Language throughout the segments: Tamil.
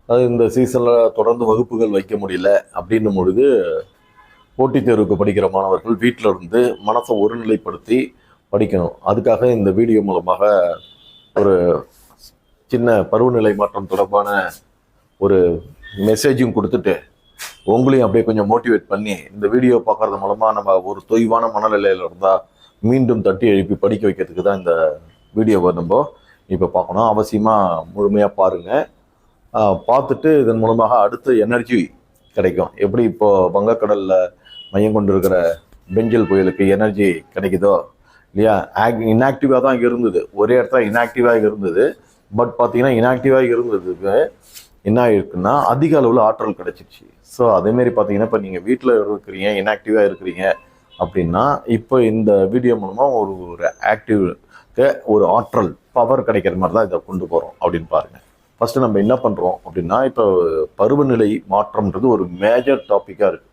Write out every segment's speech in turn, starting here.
அது இந்த சீசனில் தொடர்ந்து வகுப்புகள் வைக்க முடியல அப்படின்னும் பொழுது போட்டித் தேர்வுக்கு படிக்கிற மாணவர்கள் வீட்டில் இருந்து மனசை ஒருநிலைப்படுத்தி படிக்கணும். அதுக்காக இந்த வீடியோ மூலமாக ஒரு சின்ன பருவநிலை மாற்றம் தொடர்பான ஒரு மெசேஜும் கொடுத்துட்டு உங்களையும் அப்படியே கொஞ்சம் மோட்டிவேட் பண்ணி இந்த வீடியோ பார்க்கறது மூலமாக நம்ம ஒரு தொய்வான மனநிலையில் இருந்தால் மீண்டும் தட்டி எழுப்பி படிக்க வைக்கிறதுக்கு தான் இந்த வீடியோவை நம்ம இப்போ பார்க்கணும். அவசியமாக முழுமையாக பாருங்கள். பார்த்துட்டு இதன் மூலமாக அடுத்த எனர்ஜி கிடைக்கும். எப்படி இப்போ வங்கக்கடலில் மையம் கொண்டு இருக்கிற பெஞ்சல் புயலுக்கு எனர்ஜி கிடைக்குதோ இல்லையா, இன்ஆக்டிவாக தான் இருந்தது, ஒரே இடத்துல இன்ஆக்டிவாக இருந்தது. பட் பார்த்தீங்கன்னா இன்ஆக்டிவாக இருந்ததுக்கு என்ன ஆயிருக்குன்னா அதிக அளவில் ஆற்றல் கிடைச்சிருச்சு. ஸோ அதேமாரி பார்த்தீங்கன்னா இப்போ நீங்கள் வீட்டில் இருக்கிறீங்க, இன்ஆக்டிவாக இருக்கிறீங்க அப்படின்னா இப்போ இந்த வீடியோ மூலமாக ஒரு ஆக்டிவ்க்கு ஒரு ஆற்றல் பவர் கிடைக்கிற மாதிரி தான் இதை கொண்டு போகிறோம் அப்படின்னு பாருங்கள். ஃபஸ்ட்டு நம்ம என்ன பண்ணுறோம் அப்படின்னா, இப்போ பருவநிலை மாற்றம்ன்றது ஒரு மேஜர் டாப்பிக்காக இருக்குது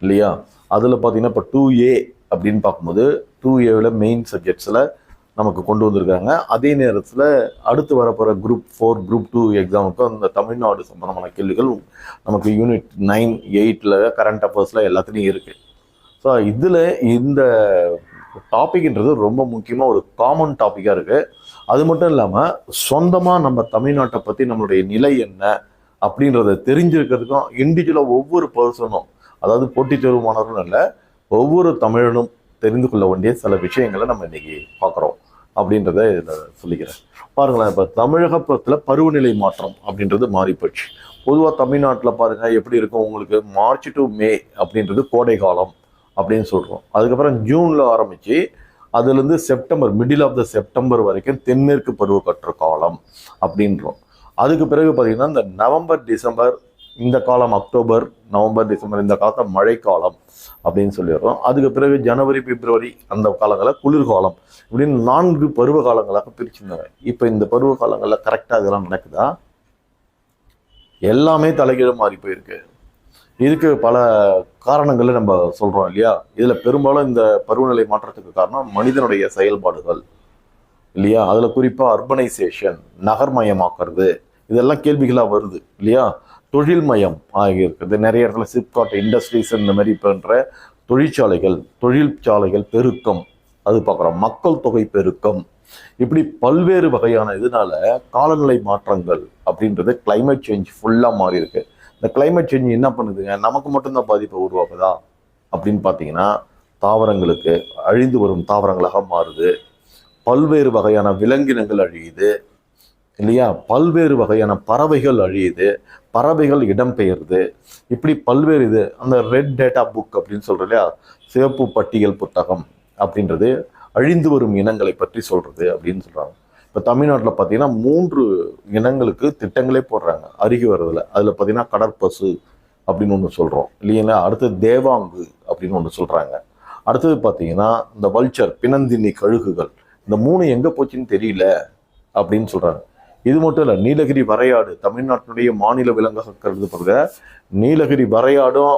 இல்லையா. அதில் பார்த்தீங்கன்னா இப்போ 2A அப்படின்னு பார்க்கும்போது 2Aவில் மெயின் சப்ஜெக்ட்ஸில் நமக்கு கொண்டு வந்திருக்காங்க. அதே நேரத்தில் அடுத்து வரப்போகிற குரூப் 4 குரூப் 2 எக்ஸாமுக்கு அந்த தமிழ்நாடு சம்பந்தமான கேள்விகள் நமக்கு யூனிட் 9, 8 கரண்ட் அஃபேர்ஸில் எல்லாத்துலேயும் இருக்குது. ஸோ இதில் இந்த டாபிக்ன்றது ரொம்ப முக்கியமாக ஒரு காமன் டாப்பிக்காக இருக்குது. அது மட்டும் இல்லாமல் சொந்தமாக நம்ம தமிழ்நாட்டை பற்றி நம்மளுடைய நிலை என்ன அப்படின்றத தெரிஞ்சிருக்கிறதுக்கும் இண்டிவிஜுவலாக ஒவ்வொரு பர்சனும், அதாவது போட்டித் தேர்வு மாணவர்களும் இல்லை, ஒவ்வொரு தமிழனும் தெரிந்து கொள்ள வேண்டிய சில விஷயங்களை நம்ம இன்னைக்கு பார்க்குறோம் அப்படின்றத இதில் சொல்லிக்கிறேன். பாருங்களேன், இப்போ தமிழகத்தில் பருவநிலை மாற்றம் அப்படின்றது மாறிப்போச்சு. பொதுவாக தமிழ்நாட்டில் பாருங்கள் எப்படி இருக்கும், உங்களுக்கு மார்ச் டு மே அப்படின்றது கோடை காலம் அப்படின்னு சொல்கிறோம். அதுக்கப்புறம் ஜூனில் ஆரம்பித்து அதுலேருந்து September, middle of the September வரைக்கும் தென்மேற்கு பருவக்காற்று காலம் அப்படின்றோம். அதுக்கு பிறகு பார்த்தீங்கன்னா இந்த நவம்பர் டிசம்பர் இந்த காலம், அக்டோபர் நவம்பர் டிசம்பர் இந்த காலத்தை மழைக்காலம் அப்படின்னு சொல்லிடுறோம். அதுக்கு பிறகு ஜனவரி பிப்ரவரி அந்த காலங்களில் குளிர்காலம், இப்படின்னு 4 பருவ காலங்களாக பிரிச்சுருந்தாங்க. இப்போ இந்த பருவ காலங்களில் கரெக்டாக இதெல்லாம் நடக்குதா? எல்லாமே தலைகீழ மாறி போயிருக்கு. இதுக்கு பல காரணங்களை நம்ம சொல்கிறோம் இல்லையா. இதில் பெரும்பாலும் இந்த பருவநிலை மாற்றத்துக்கு காரணம் மனிதனுடைய செயல்பாடுகள் இல்லையா. அதில் குறிப்பாக அர்பனைசேஷன், நகர்மயமாக்குறது, இதெல்லாம் கேள்விகளாக வருது இல்லையா. தொழில்மயம் ஆகியிருக்குது, நிறைய இடத்துல சிப்காட் இண்டஸ்ட்ரீஸ் இந்த மாதிரி பண்ணுற தொழிற்சாலைகள் பெருக்கம், அது பார்க்குறோம். மக்கள் தொகை பெருக்கம், இப்படி பல்வேறு வகையான இதனால காலநிலை மாற்றங்கள் அப்படின்றது கிளைமேட் சேஞ்ச் ஃபுல்லாக மாறி இருக்கு. இந்த கிளைமேட் சேஞ்ச் என்ன பண்ணுதுங்க, நமக்கு மட்டும்தான் பாதிப்பை உருவாக்குதா அப்படின்னு பார்த்தீங்கன்னா, தாவரங்களுக்கு அழிந்து வரும் தாவரங்களாக மாறுது, பல்வேறு வகையான விலங்கினங்கள் அழியுது இல்லையா, பல்வேறு வகையான பறவைகள் அழியுது, பறவைகள் இடம்பெயருது, இப்படி பல்வேறு இது. அந்த ரெட் டேட்டா புக் அப்படின்னு சொல்றது இல்லையா, சிவப்பு பட்டியல் புத்தகம் அப்படின்றது அழிந்து வரும் இனங்களை பற்றி சொல்றது அப்படின்னு சொல்றாங்க. இப்போ தமிழ்நாட்டில் பார்த்தீங்கன்னா 3 இனங்களுக்கு திட்டங்களே போடுறாங்க அருகி வர்றதுல. அதில் பார்த்தீங்கன்னா கடற்பசு அப்படின்னு ஒன்று சொல்கிறோம் இல்லைங்களா. அடுத்தது தேவாங்கு அப்படின்னு ஒன்று சொல்கிறாங்க. அடுத்தது பார்த்தீங்கன்னா இந்த வல்ச்சர், பிணந்தின்னி கழுகுகள், இந்த 3 எங்கே போச்சுன்னு தெரியல அப்படின்னு சொல்கிறாங்க. இது மட்டும் இல்லை, நீலகிரி வரையாடு தமிழ்நாட்டினுடைய மாநில விலங்காக கருதப்படுகிற நீலகிரி வரையாடும்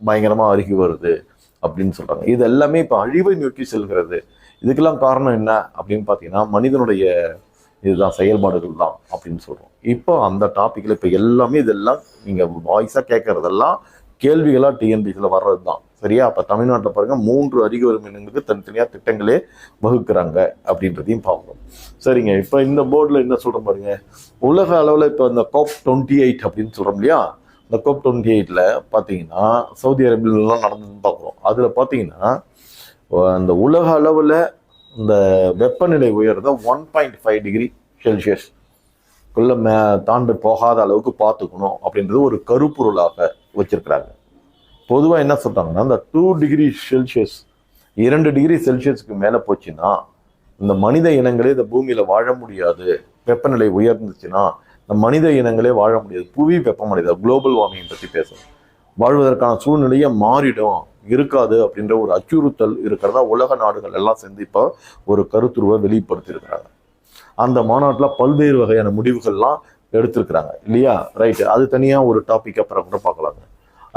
பயங்கரமாக அருகி வருது அப்படின்னு சொல்கிறாங்க. இது எல்லாமே இப்போ அழிவை நோக்கி செல்கிறது. இதுக்கெல்லாம் காரணம் என்ன அப்படின்னு பார்த்தீங்கன்னா மனிதனுடைய இதுதான், செயல்பாடுகள் தான் அப்படின்னு சொல்கிறோம். இப்போ அந்த டாப்பிக்கில் இப்போ எல்லாமே இதெல்லாம் நீங்கள் வாய்ஸாக கேட்கறதெல்லாம் கேள்விகளாக டிஎன்பிசியில் வர்றது தான் சரியா. அப்போ தமிழ்நாட்டில் பாருங்கள் 3 அருகி வரும் இனங்களுக்கு தனித்தனியாக திட்டங்களே வகுக்கிறாங்க அப்படின்றதையும் பார்க்கணும். சரிங்க, இப்போ இந்த போர்டில் என்ன சொல்கிறோம் பாருங்க, உலக அளவில் இப்போ இந்த COP 28 அப்படின்னு சொல்கிறோம் இல்லையா. இந்த COP 28ல் பார்த்தீங்கன்னா சவுதி அரேபியாலாம் நடந்ததுன்னு பார்க்குறோம். அதில் பார்த்தீங்கன்னா அந்த உலக அளவில் இந்த வெப்பநிலை உயர்றத 1.5 டிகிரி செல்சியஸ் தாண்டி போகாத அளவுக்கு பார்த்துக்கணும் அப்படின்றது ஒரு கருப்பொருளாக வச்சிருக்கிறாங்க. பொதுவாக என்ன சொல்றாங்கன்னா, இந்த 2 டிகிரி செல்சியஸ் 2 டிகிரி செல்சியஸ்க்கு மேலே போச்சுன்னா இந்த மனித இனங்களே இந்த பூமியில வாழ முடியாது. வெப்பநிலை உயர்ந்துச்சுன்னா இந்த மனித இனங்களே வாழ முடியாது. புவி வெப்பமடைதல், குளோபல் வார்மிங் பற்றி பேசுறோம். வாழ்வதற்கான சூழ்நிலையை மாறிடும், இருக்காது அப்படின்ற ஒரு அச்சுறுத்தல் இருக்கிறதா உலக நாடுகள் எல்லாம் சேர்ந்து இப்போ ஒரு கருத்துருவை வெளிப்படுத்தியிருக்கிறாங்க. அந்த மாநாட்டில் பல்வேறு வகையான முடிவுகள்லாம் எடுத்திருக்கிறாங்க இல்லையா. ரைட்டு, அது தனியாக ஒரு டாபிக் அப்புறம் கூட பார்க்கலாங்க.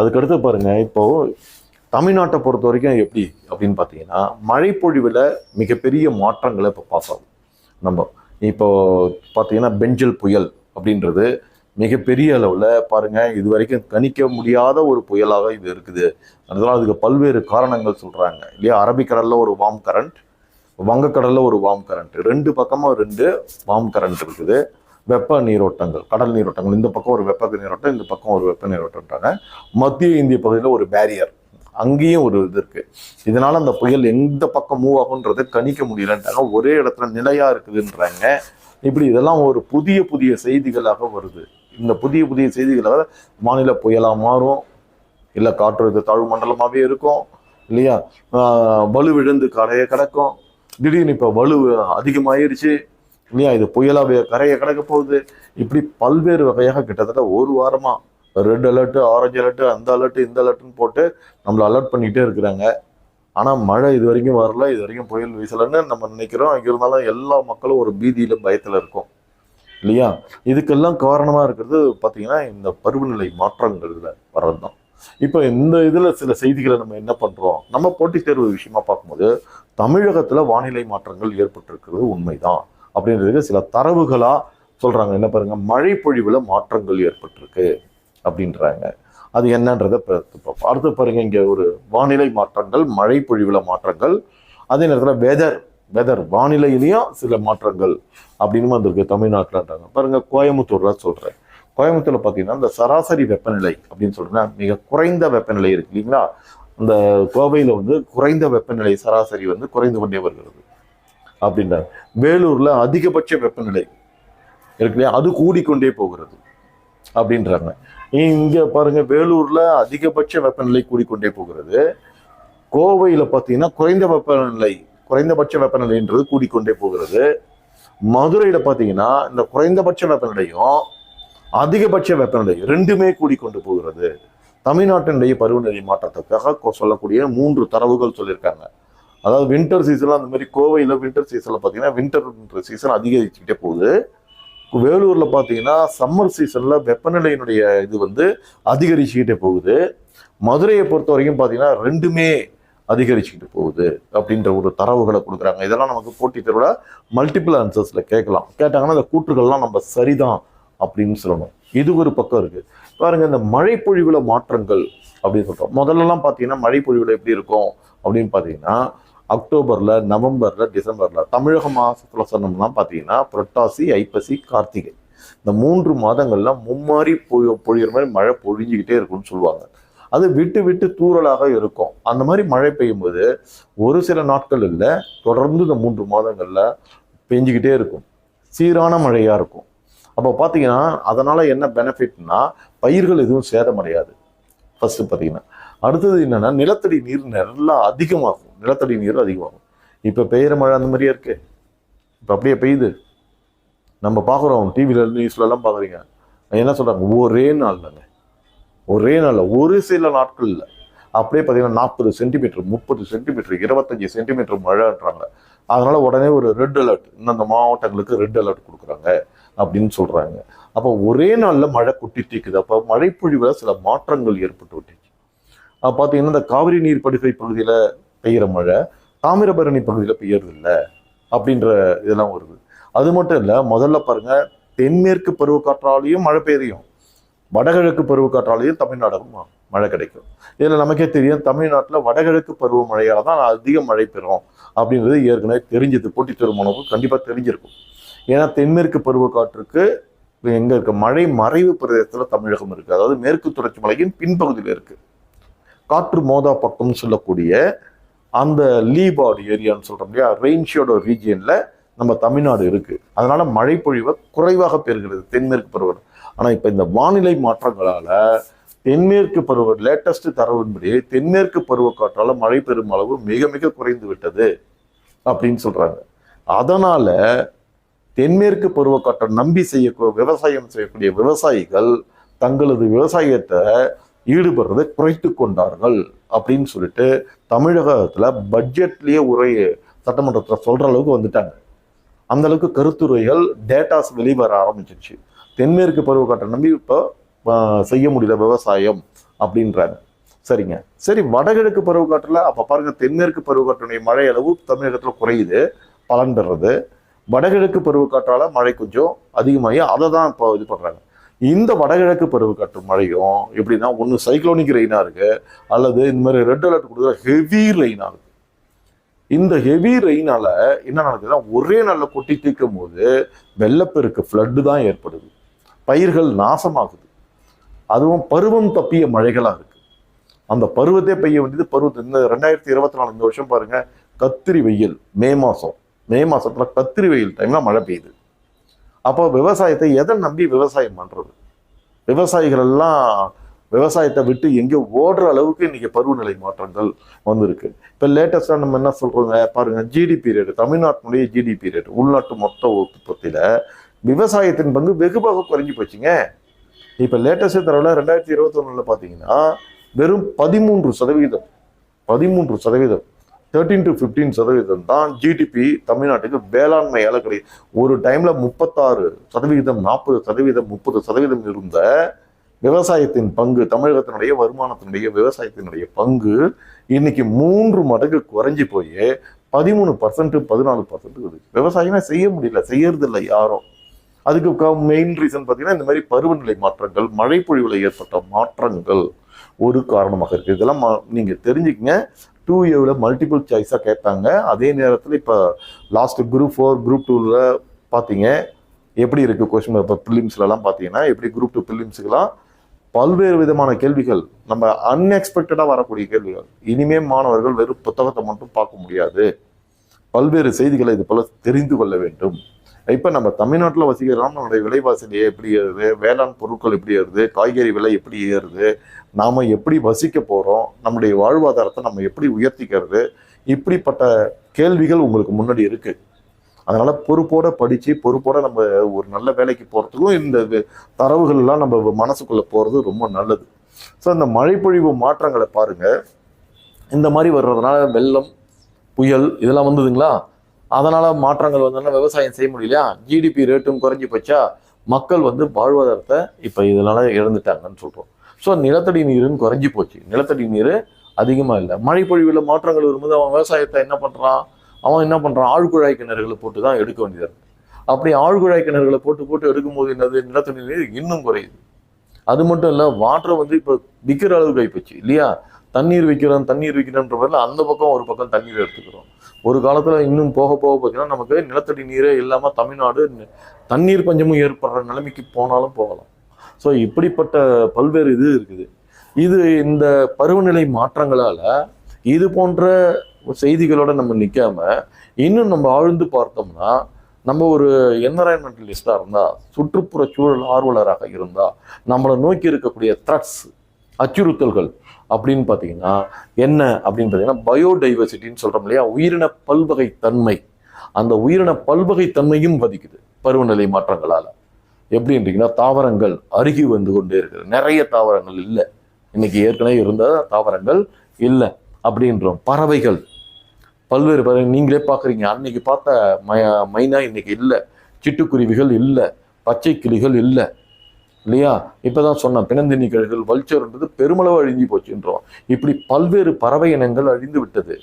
அதுக்கடுத்து பாருங்க, இப்போ தமிழ்நாட்டை பொறுத்த வரைக்கும் எப்படி அப்படின்னு பார்த்தீங்கன்னா, மழைப்பொழிவில் மிகப்பெரிய மாற்றங்களை இப்போ பார்க்கலாம். நம்ம இப்போ பார்த்தீங்கன்னா பெஞ்சல் புயல் அப்படின்றது மிகப்பெரிய அளவில் பாருங்க, இது வரைக்கும் கணிக்க முடியாத ஒரு புயலாக இது இருக்குது. அதனால அதுக்கு பல்வேறு காரணங்கள் சொல்றாங்க இல்லையா. அரபிக்கடல்ல ஒரு வார்ம் கரண்ட், வங்கக்கடல்ல ஒரு வார்ம் கரண்ட், ரெண்டு பக்கமும் ரெண்டு வார்ம் கரண்ட் இருக்குது. வெப்ப நீரோட்டங்கள், கடல் நீரோட்டங்கள், இந்த பக்கம் ஒரு வெப்ப நீரோட்டம், இந்த பக்கம் ஒரு வெப்ப நீரோட்டம்ன்றாங்க. மத்திய இந்திய பகுதியில் ஒரு பேரியர், அங்கேயும் ஒரு இது இருக்கு. இதனால அந்த புயல் எந்த பக்கம் மூவ் ஆகுன்றதை கணிக்க முடியலன்றாங்க. ஒரே இடத்துல நிலையா இருக்குதுன்றாங்க. இப்படி இதெல்லாம் ஒரு புதிய புதிய செய்திகளாக வருது. இந்த புதிய புதிய செய்திகளாக மாநில புயலா மாறும், இல்லை காற்று தாழ்வு மண்டலமாகவே இருக்கும் இல்லையா. வலுவிழுந்து கரையை கிடக்கும், திடீர்னு இப்போ வலு அதிகமாயிருச்சு இல்லையா, இது புயலாவே கரையை கிடக்க போகுது. இப்படி பல்வேறு வகையாக கிட்டத்தட்ட ஒரு வாரமா ரெட் அலர்ட், ஆரஞ்சு அலர்ட், அந்த அலர்ட், இந்த அலர்ட்னு போட்டு நம்மளை அலர்ட் பண்ணிகிட்டே இருக்கிறாங்க. ஆனால் மழை இது வரைக்கும் வரல, இது வரைக்கும் புயல் வீசலைன்னு நம்ம நினைக்கிறோம். இருந்தாலும் எல்லா மக்களும் ஒரு பீதியில் பயத்தில் இருக்கும் இல்லையா. இதுக்கெல்லாம் காரணமாக இருக்கிறது பார்த்தீங்கன்னா இந்த பருவநிலை மாற்றங்கள்ல வர்றது தான். இப்போ இந்த இதில் சில செய்திகளை நம்ம என்ன பண்ணுறோம், நம்ம போட்டித் தேர்வு விஷயமா பார்க்கும்போது தமிழகத்தில் வானிலை மாற்றங்கள் ஏற்பட்டிருக்கிறது உண்மைதான் அப்படின்றதுக்கு சில தரவுகளாக சொல்கிறாங்க. என்ன பாருங்க, மழை பொழிவில் மாற்றங்கள் ஏற்பட்டிருக்கு அப்படின்றாங்க. அது என்னன்றதை பார்ப்போம். அடுத்து பாருங்க, இங்கே ஒரு வானிலை மாற்றங்கள், மழை பொழிவுல மாற்றங்கள், அதே நேரத்தில் வெதர் வானிலையிலையும் சில மாற்றங்கள் அப்படின்னு வந்திருக்கு தமிழ்நாட்டில்ன்றாங்க. பாருங்க, கோயம்புத்தூர்ல சொல்றேன். கோயம்புத்தூர்ல பார்த்தீங்கன்னா இந்த சராசரி வெப்பநிலை அப்படின்னு சொல்றேன்னா மிக குறைந்த வெப்பநிலை இருக்கு இல்லைங்களா. அந்த கோவையில் வந்து குறைந்த வெப்பநிலை சராசரி வந்து குறைந்து கொண்டே வருகிறது அப்படின்றாங்க. வேலூர்ல அதிகபட்ச வெப்பநிலை இருக்கு இல்லையா, அது கூடிக்கொண்டே போகிறது அப்படின்றாங்க. இங்க பாருங்க, வேலூர்ல அதிகபட்ச வெப்பநிலை கூடிக்கொண்டே போகிறது. கோவையில பாத்தீங்கன்னா குறைந்தபட்ச வெப்பநிலைன்றது கூடிக்கொண்டே போகிறது. மதுரையில பாத்தீங்கன்னா இந்த குறைந்தபட்ச வெப்பநிலையும் அதிகபட்ச வெப்பநிலை ரெண்டுமே கூடிக்கொண்டு போகிறது. தமிழ்நாட்டினுடைய பருவநிலை மாற்றத்துக்காக சொல்லக்கூடிய 3 தரவுகள் சொல்லியிருக்காங்க. அதாவது வின்டர் சீசன்ல அந்த மாதிரி கோவையில வின்டர் சீசன்ல பாத்தீங்கன்னா வின்டர் சீசன் அதிகரிச்சுக்கிட்டே போகுது. வேலூர்ல பாத்தீங்கன்னா சம்மர் சீசன்ல வெப்பநிலையினுடைய இது வந்து அதிகரிச்சுக்கிட்டே போகுது. மதுரையை பொறுத்த வரைக்கும் பாத்தீங்கன்னா ரெண்டுமே அதிகரிச்சுக்கிட்டு போகுது அப்படின்ற ஒரு தரவுகளை கொடுக்குறாங்க. இதெல்லாம் நமக்கு போட்டித் தேர்வுல மல்டிபிள் ஆன்சர்ஸ்ல கேட்டாங்கன்னா இந்த கூற்றுகள்லாம் நம்ம சரிதான் அப்படின்னு சொல்லணும். இது ஒரு பக்கம் இருக்கு. பாருங்க, இந்த மழை பொழிவுல மாற்றங்கள் அப்படின்னு சொல்றோம். முதல்லலாம் பாத்தீங்கன்னா மழை பொழிவுல எப்படி இருக்கும் அப்படின்னு பாத்தீங்கன்னா அக்டோபர்ல, நவம்பர்ல, டிசம்பர்ல, தமிழக மாசத்துல சொன்னோம்னா பாத்தீங்கன்னா புரட்டாசி, ஐப்பசி, கார்த்திகை, இந்த 3 மாதங்கள்ல மும்மாரி பொழியிற மாதிரி மழை பொழிஞ்சுக்கிட்டே இருக்கும்னு சொல்லுவாங்க. அது விட்டு விட்டு தூறலாக இருக்கும். அந்த மாதிரி மழை பெய்யும் போது ஒரு சில நாட்கள் இல்லை, தொடர்ந்து இந்த 3 மாதங்கள்ல பெஞ்சுக்கிட்டே இருக்கும், சீரான மழையா இருக்கும். அப்போ பார்த்தீங்கன்னா அதனால என்ன பெனிஃபிட்னா பயிர்கள் எதுவும் சேதமடையாது ஃபர்ஸ்ட் பார்த்தீங்கன்னா. அடுத்தது என்னன்னா நிலத்தடி நீர் நல்லா அதிகமாகும். இப்போ பெய்கிற மழை அந்த மாதிரியே இருக்கு, இப்போ அப்படியே பெய்யுது. நம்ம பார்க்குறோம் டிவில நியூஸ்லாம் பார்க்குறீங்க. என்ன சொல்றாங்க, ஒரே நாள்ல ஒரு சில நாட்கள்ல அப்படியே பார்த்தீங்கன்னா 40 சென்டிமீட்டர், 30 சென்டிமீட்டர், 25 சென்டிமீட்டர் மழைன்றாங்க. அதனால உடனே ஒரு ரெட் அலர்ட், இந்த மாவட்டங்களுக்கு ரெட் அலர்ட் கொடுக்குறாங்க அப்படின்னு சொல்றாங்க. அப்போ ஒரே நாள்ல மழை கொட்டி தீக்குது. அப்போ மழைப்பொழிவுல சில மாற்றங்கள் ஏற்பட்டு விட்டுச்சு. பார்த்தீங்கன்னா இந்த காவிரி நீர்ப்படுகை பகுதியில பெய்கிற மழை தாமிரபரணி பகுதியில பெய்யறது இல்லை அப்படின்ற இதெல்லாம் வருது. அது மட்டும் இல்லை, முதல்ல பாருங்க, தென்மேற்கு பருவக்காற்றாலையும் மழை பெய்யும், வடகிழக்கு பருவக்காற்றாலையும் தமிழ்நாடுக்கும் மழை கிடைக்கும். இதில் நமக்கே தெரியும், தமிழ்நாட்டில் வடகிழக்கு பருவமழையால் தான் அதிக மழை பெறும் அப்படின்றது ஏற்கனவே தெரிஞ்சது. போட்டித் தேர்வு மாணவர்கள் கண்டிப்பாக தெரிஞ்சிருக்கும். ஏன்னா தென்மேற்கு பருவக்காற்றுக்கு எங்க இருக்க மழை மறைவு பிரதேசத்துல தமிழகம் இருக்கு. அதாவது மேற்கு தொடர்ச்சி மலையின் பின்பகுதியில் இருக்கு. காற்று மோதா பக்கம்னு சொல்லக்கூடிய அந்த லீபார்டு ஏரியான்னு சொல்றோம் இல்லையா, ரெயின்ஷியோட ரீஜியன்ல நம்ம தமிழ்நாடு இருக்கு. அதனால மழை பொழிவை குறைவாக பெறுகிறது தென்மேற்கு பருவம். ஆனா இப்ப இந்த வானிலை மாற்றங்களால தென்மேற்கு பருவ லேட்டஸ்ட் தரவின்படி தென்மேற்கு பருவக்காற்றால மழை பெறும் அளவு மிக மிக குறைந்து விட்டது அப்படின்னு சொல்றாங்க. அதனால தென்மேற்கு பருவக்காற்றை நம்பி விவசாயம் செய்யக்கூடிய விவசாயிகள் தங்களது விவசாயத்தை ஈடுபடுறதை குறைத்து கொண்டார்கள் அப்படின்னு சொல்லிட்டு தமிழகத்துல பட்ஜெட்லயே சட்டமன்றத்துல சொல்ற அளவுக்கு வந்துட்டாங்க. அந்த அளவுக்கு கருத்துரைகள் டேட்டாஸ் வெளிவர ஆரம்பிச்சிருச்சு. தென்மேற்கு பருவக்காற்றை நம்பி இப்போ செய்ய முடியல விவசாயம் அப்படின்றாங்க. சரிங்க, சரி, வடகிழக்கு பருவக்காற்றுல அப்ப பாருங்க, தென்மேற்கு பருவக்காற்றுடைய மழை அளவு தமிழகத்துல குறையுது, பலன் பெறுறது. வடகிழக்கு பருவக்காற்றால மழை கொஞ்சம் அதிகமாகி அதை தான் இப்போ இது பண்றாங்க. இந்த வடகிழக்கு பருவக்காற்று மழையும் எப்படின்னா ஒன்று சைக்ளோனிக் ரெயினா இருக்கு, அல்லது இந்த மாதிரி ரெட் அலர்ட் கொடுக்குற ஹெவி ரெயினா இருக்கு. இந்த ஹெவி ரெயினால என்ன நடக்குதுன்னா ஒரே நாள்ல கொட்டி தீர்க்கும் போது வெள்ளப்பெருக்கு ஃப்ளட்டு தான் ஏற்படுது, பயிர்கள் நாசமாகுது. அதுவும் பருவம் தப்பிய மழைகளா இருக்கு. அந்த பருவத்தை பெய்ய வேண்டியது பருவத்தை இந்த 2024 இந்த வருஷம் பாருங்க, கத்திரி வெயில் மே மாசத்துல கத்திரி வெயில் டைம்ல மழை பெய்யுது. அப்போ விவசாயத்தை எதை நம்பி விவசாயம் பண்றது? விவசாயிகள் எல்லாம் விவசாயத்தை விட்டு எங்கே ஓடுற அளவுக்கு இன்னைக்கு பருவநிலை மாற்றங்கள் வந்திருக்கு. இப்போ லேட்டஸ்டா நம்ம என்ன சொல்றோங்க பாருங்க, ஜிடிபி ரேட், தமிழ்நாட்டினுடைய ஜிடிபி ரேட், உள்நாட்டு மொத்த உற்பத்தியில விவசாயத்தின் பங்கு வெகுவாக குறைஞ்சி போச்சுங்க. இப்போ லேட்டஸ்ட் தரவுல 2021 பார்த்தீங்கன்னா வெறும் 13%, 13% to 15% தான் ஜிடிபி தமிழ்நாட்டுக்கு வேளாண்மையால கிடையாது. ஒரு டைம்ல 36%, 40%, 30% இருந்த விவசாயத்தின் பங்கு, தமிழகத்தினுடைய வருமானத்தினுடைய விவசாயத்தினுடைய பங்கு இன்னைக்கு 3 மடங்கு குறைஞ்சி போய் 13%, 14%. விவசாயமே செய்ய முடியல, செய்யறது இல்லை யாரும். அதுக்கு மெயின் ரீசன் பார்த்தீங்கன்னா இந்த மாதிரி பருவநிலை மாற்றங்கள், மழை பொழிவுல ஏற்பட்ட மாற்றங்கள் ஒரு காரணமாக இருக்கு. இதெல்லாம் நீங்க தெரிஞ்சுக்கங்க. 2Aல மல்டிபிள் சாய்ஸா கேட்பாங்க. அதே நேரத்தில் இப்போ லாஸ்ட் குரூப் 4 குரூப் 2ல பார்த்தீங்க எப்படி இருக்கு கொஸ்டின் பேப்பர், ப்ரிலிம்ஸ்லாம் பார்த்தீங்கன்னா எப்படி குரூப் 2 ப்ரிலிம்ஸுக்கெல்லாம் பல்வேறு விதமான கேள்விகள், நம்ம அன்எக்ஸ்பெக்டடா வரக்கூடிய கேள்விகள். இனிமே மாணவர்கள் வெறும் புத்தகத்தை மட்டும் பார்க்க முடியாது, பல்வேறு செய்திகளை இது போல தெரிந்து கொள்ள வேண்டும். இப்ப நம்ம தமிழ்நாட்டில் வசிக்கிறோம், நம்மளுடைய விலைவாசி எப்படி ஏறுது, வேளாண் பொருட்கள் எப்படி ஏறுது, காய்கறி விலை எப்படி ஏறுது, நாம எப்படி வசிக்க போறோம், நம்முடைய வாழ்வாதாரத்தை நம்ம எப்படி உயர்த்திக்கிறது, இப்படிப்பட்ட கேள்விகள் உங்களுக்கு முன்னாடி இருக்கு. அதனால பொறுப்போட படிச்சு பொறுப்போட நம்ம ஒரு நல்ல வேலைக்கு போறதுக்கும் இந்த தரவுகள் எல்லாம் நம்ம மனசுக்குள்ள போறது ரொம்ப நல்லது. ஸோ இந்த மழைப்பொழிவு மாற்றங்களை பாருங்க. இந்த மாதிரி வர்றதுனால வெள்ளம், புயல் இதெல்லாம் வந்ததுங்களா, அதனால மாற்றங்கள் வந்ததுன்னா விவசாயம் செய்ய முடியலையா, ஜிடிபி ரேட்டும் குறைஞ்சி போச்சா, மக்கள் வாழ்வாதாரத்தை இப்போ இதனால இழந்துட்டாங்கன்னு சொல்றோம். ஸோ நிலத்தடி நீரும் குறைஞ்சி போச்சு, நிலத்தடி நீர் அதிகமாக இல்லை. மழைப்பொழிவுல மாற்றங்கள் வரும்போது அவன் விவசாயத்தை என்ன பண்றான், ஆழ்குழாய் கிணறுகளை போட்டு தான் எடுக்க வேண்டியது இருக்கு. அப்படி ஆழ்குழாய் கிணறுகளை போட்டு எடுக்கும்போது என்னது, நிலத்தடி நீர் இன்னும் குறையுது. அது மட்டும் இல்லை, வாட்டரை இப்போ விற்கிற அளவுக்கு ஆயிப்போச்சு இல்லையா. தண்ணீர் விற்கிறோன்ற பேர்ல அந்த பக்கம் ஒரு பக்கம் தண்ணீர் எடுத்துக்கிறோம். ஒரு காலத்துல இன்னும் போக பார்த்தீங்கன்னா நமக்கு நிலத்தடி நீரே இல்லாம தமிழ்நாடு தண்ணீர் பஞ்சமும் ஏற்படுற நிலைமைக்கு போனாலும் போகலாம். ஸோ இப்படிப்பட்ட பல்வேறு இது இருக்குது. இந்த பருவநிலை மாற்றங்களால இது போன்ற செய்திகளோட நம்ம நிற்காம இன்னும் நம்ம ஆழ்ந்து பார்த்தோம்னா, நம்ம ஒரு என்வரான்மெண்டலிஸ்டா இருந்தா, சுற்றுப்புற சூழல் ஆர்வலராக இருந்தா, நம்மளை நோக்கி இருக்கக்கூடிய த்ரெட்ஸ், அச்சுறுத்தல்கள் அப்படின்னு பார்த்தீங்கன்னா என்ன அப்படின்னு பார்த்தீங்கன்னா பயோடைவர்சிட்டின்னு சொல்றோம் இல்லையா, உயிரின பல்வகைத்தன்மை. அந்த உயிரின பல்வகைத்தன்மையும் பாதிக்குது பருவநிலை மாற்றங்களால. எப்படின்றீங்கன்னா தாவரங்கள் அருகி வந்து கொண்டே இருக்குது, நிறைய தாவரங்கள் இல்லை, இன்னைக்கு ஏற்கனவே இருந்த தாவரங்கள் இல்லை அப்படின்றோம். பறவைகள், பல்வேறு பறவை நீங்களே பார்க்குறீங்க, அன்னைக்கு பார்த்த மைனா இன்னைக்கு இல்லை, சிட்டுக்குருவிகள் இல்லை, பச்சை கிளிகள் இல்லை இல்லையா. இப்பதான் சொன்ன பிணந்தின்னி கழுகுகள், வல்ச்சர்ன்றது பெருமளவு அழிஞ்சு போச்சுன்றோம். இப்படி பல்வேறு பறவை இனங்கள் அழிந்து விட்டது.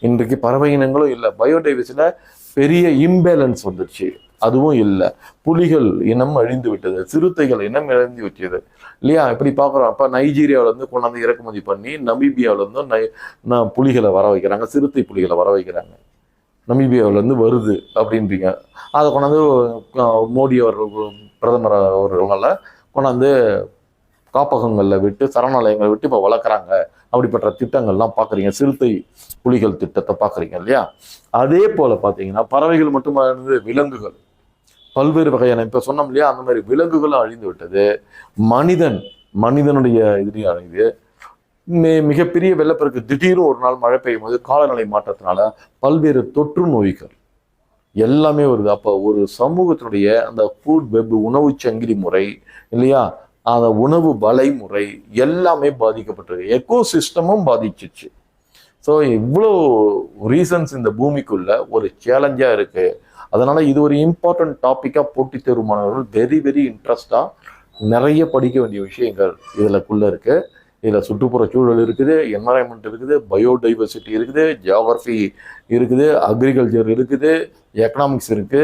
இன்றைக்கு பறவை இனங்களும் இல்லை, பயோடைவர்சிட்டியில பெரிய இம்பேலன்ஸ் வந்துடுச்சு, அதுவும் இல்லை. புலிகள் இனம் அழிந்து விட்டது, சிறுத்தைகள் இனம் இழந்து வச்சது இல்லையா. இப்படி பார்க்குறோம். அப்போ நைஜீரியாவிலேருந்து கொண்டாந்து இறக்குமதி பண்ணி நமீபியாவிலேருந்து புலிகளை வர வைக்கிறாங்க, சிறுத்தை புலிகளை வர வைக்கிறாங்க. நமீபியாவிலேருந்து வருது அப்படின்றீங்க. அதை கொண்டாந்து மோடி அவர்கள், பிரதமர் அவர்களால் கொண்டாந்து காப்பகங்களில் விட்டு, சரணாலயங்களை விட்டு இப்போ வளர்க்குறாங்க. அப்படிப்பட்ட திட்டங்கள்லாம் பார்க்குறீங்க, சிறுத்தை புலிகள் திட்டத்தை பார்க்குறீங்க இல்லையா. அதே போல் பார்த்தீங்கன்னா பறவைகள் மட்டுமானது, விலங்குகள் பல்வேறு வகையான இப்போ சொன்னோம் இல்லையா, அந்த மாதிரி விலங்குகளும் அழிந்து விட்டது. மனிதனுடைய இதுலேயும் அழிது. மிகப்பெரிய வெள்ளப்பெருக்கு, திடீர்னு ஒரு நாள் மழை பெய்யும் போது காலநிலை மாற்றத்தினால பல்வேறு தொற்று நோய்கள் எல்லாமே வருது. அப்போ ஒரு சமூகத்தினுடைய அந்த ஃபுட் வெப், உணவு சங்கிலி முறை இல்லையா, அந்த உணவு வலைமுறை எல்லாமே பாதிக்கப்பட்டிருக்கு, எக்கோசிஸ்டமும் பாதிச்சிச்சு. ஸோ இவ்வளோ ரீசன்ஸ் இந்த பூமிக்குள்ள ஒரு சேலஞ்சா இருக்கு. அதனால இது ஒரு இம்பார்ட்டன்ட் டாபிக்கா போட்டித் தேர்வு மாணவர்கள் வெரி வெரி இன்ட்ரெஸ்டா நிறைய படிக்க வேண்டிய விஷயங்கள் இதுலக்குள்ள இருக்கு. இதுல சுற்றுப்புற சூழல் இருக்குது, என்வரான்மெண்ட் இருக்குது, பயோடைவர்சிட்டி இருக்குது, ஜியாகிரபி இருக்குது, அக்ரிகல்ச்சர் இருக்குது, எக்கனாமிக்ஸ் இருக்கு,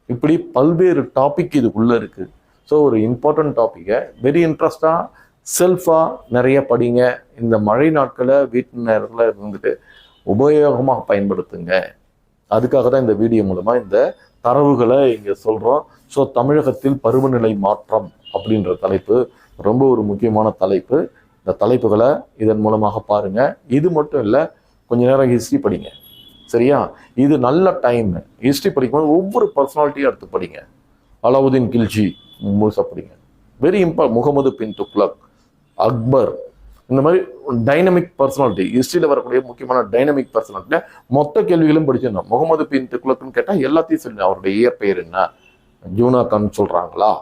இப்படி பல்வேறு டாபிக் இதுக்குள்ள இருக்கு. ஸோ ஒரு இம்பார்ட்டன்ட் டாப்பிக்கை வெரி இன்ட்ரெஸ்டாக செல்ஃபாக நிறைய படிங்க. இந்த மழை நாட்களை வீட்டு நேரத்தில் இருந்துட்டு உபயோகமாக பயன்படுத்துங்க. அதுக்காக தான் இந்த வீடியோ மூலமாக இந்த தரவுகளை இங்கே சொல்கிறோம். ஸோ தமிழகத்தில் பருவநிலை மாற்றம் அப்படின்ற தலைப்பு ரொம்ப ஒரு முக்கியமான தலைப்பு. இந்த தலைப்புகளை இதன் மூலமாக பாருங்க. இது மட்டும் இல்லை, கொஞ்ச நேரம் ஹிஸ்ட்ரி படிங்க. சரியா? இது நல்ல டைம். ஹிஸ்ட்ரி படிக்கும்போது ஒவ்வொரு பர்சனாலிட்டியும் எடுத்து படிங்க. அலாவுதீன் கில்ஜி முழுசாக படிங்க. வெரி முகமது பின் துக்ளக், அக்பர், இந்த மாதிரி டைனமிக் பர்சனாலிட்டி, ஹிஸ்ட்ரியில் வரக்கூடிய முக்கியமான டைனமிக் பர்சனாலிட்டியில மொத்த கேள்விகளும் படிச்சிருந்தோம். முகமது பின் துக்ளக்னு கேட்டால் எல்லாத்தையும் சொல்லுங்க. அவருடைய இயற்பெயர் என்ன, ஜூனா கான் சொல்றாங்களா,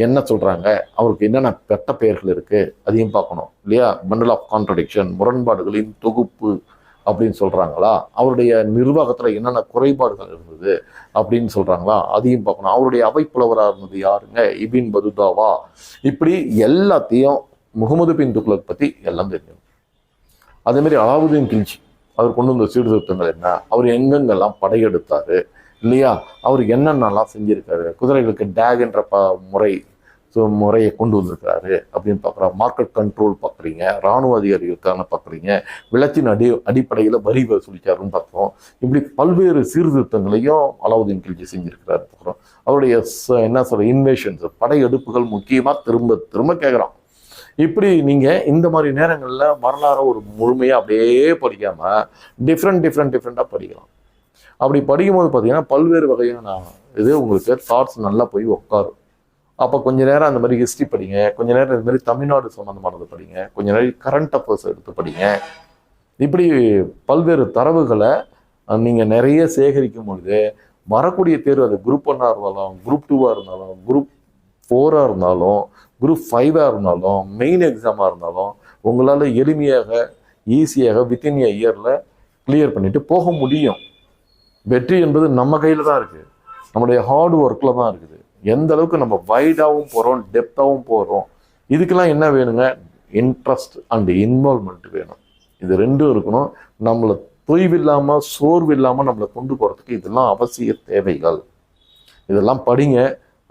என்ன சொல்றாங்க, அவருக்கு என்னென்ன பெட்ட பெயர்கள் இருக்கு, அதையும் பார்க்கணும் இல்லையா? பண்டல் ஆஃப் கான்ட்ரடிக்ஷன், முரண்பாடுகளின் தொகுப்பு அப்படின்னு சொல்றாங்களா, அவருடைய நிர்வாகத்துல என்னென்ன குறைபாடுகள் இருந்தது அப்படின்னு சொல்றாங்களா, அதையும் பார்க்கணும். அவருடைய அவைப்புலவராக இருந்தது யாருங்க, இபின் பதுதாவா, இப்படி எல்லாத்தையும் முகமது பின் துக்ளக் பத்தி எல்லாம் தெரியும். அதே மாதிரி அலாவுதீன் கில்ஜி அவர் கொண்டு வந்த சீர்திருத்தங்கள் என்ன, அவர் எங்கெங்கெல்லாம் படையெடுத்தாரு இல்லையா, அவர் என்னென்னலாம் செஞ்சிருக்காரு, குதிரைகளுக்கு டேக் என்ற முறையை கொண்டு வந்திருக்காரு அப்படின்னு பார்க்குறோம். மார்க்கெட் கண்ட்ரோல் பார்க்குறீங்க, இராணுவ அதிகாரிகளுக்கான பார்க்குறீங்க, விளத்தின் அடிப்படையில் வரி வசூலிச்சாருன்னு பார்க்குறோம். இப்படி பல்வேறு சீர்திருத்தங்களையும் அலாவுதீன் கில்ஜி செஞ்சிருக்கிறாரு பார்க்குறோம். அவருடைய என்ன சொல்ற இன்வேஷன்ஸ், படையெடுப்புகள் முக்கியமாக திரும்ப திரும்ப கேட்குறோம். இப்படி நீங்கள் இந்த மாதிரி நேரங்களில் வரலாறு ஒரு முழுமையாக அப்படியே படிக்காமல் டிஃப்ரெண்ட்டாக படிக்கலாம். அப்படி படிக்கும்போது பார்த்தீங்கன்னா பல்வேறு வகையான இது உங்களுக்கு தாட்ஸ் நல்லா போய் உட்காரும். அப்போ கொஞ்ச நேரம் அந்த மாதிரி ஹிஸ்ட்ரி படிங்க, கொஞ்ச நேரம் இந்த மாதிரி தமிழ்நாடு சம்மந்தமானது படிங்க, கொஞ்ச நேரம் கரண்ட் அஃபேர்ஸ் எடுத்து படிங்க. இப்படி பல்வேறு தரவுகளை நீங்கள் நிறைய சேகரிக்கும் பொழுது வரக்கூடிய தேர்வு, அது குரூப் 1 இருந்தாலும், குரூப் 2 இருந்தாலும், குரூப் 4 இருந்தாலும், குரூப் 5 இருந்தாலும், மெயின் எக்ஸாமாக இருந்தாலும் உங்களால் எளிமையாக ஈஸியாக வித்தின் எ இயரில் கிளியர் பண்ணிட்டு போக முடியும். வெற்றி என்பது நம்ம கையில் தான் இருக்குது, நம்மளுடைய ஹார்ட் ஒர்க்கில் தான் இருக்குது. எந்த அளவுக்கு நம்ம வைடாகவும் போகிறோம், டெப்த்தாகவும் போகிறோம், இதுக்கெல்லாம் என்ன வேணுங்க, இன்ட்ரெஸ்ட் அண்ட் இன்வால்மெண்ட் வேணும். இது ரெண்டும் இருக்கணும். நம்மளை தொய்வில்லாமல் சோர்வில்லாமல் நம்மளை கொண்டு போகிறதுக்கு இதெல்லாம் அவசிய தேவைகள். இதெல்லாம் படிங்க.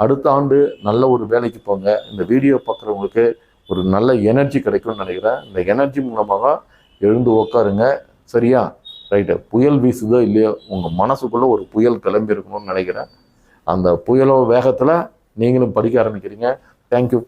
அடுத்த ஆண்டு நல்ல ஒரு வேலைக்கு போங்க. இந்த வீடியோ பார்க்குறவங்களுக்கு ஒரு நல்ல எனர்ஜி கிடைக்கும்னு நினைக்கிறேன். இந்த எனர்ஜி மூலமாக எழுந்து உட்காருங்க. சரியா? ரைட்டு. புயல் வீசுதோ இல்லையோ, உங்கள் மனசுக்குள்ளே ஒரு புயல் கிளம்பி இருக்கணும்னு நினைக்கிறேன். அந்த புயலோ வேகத்தில் நீங்களும் படிக்க ஆரம்பிக்கிறீங்க. தேங்க்யூ.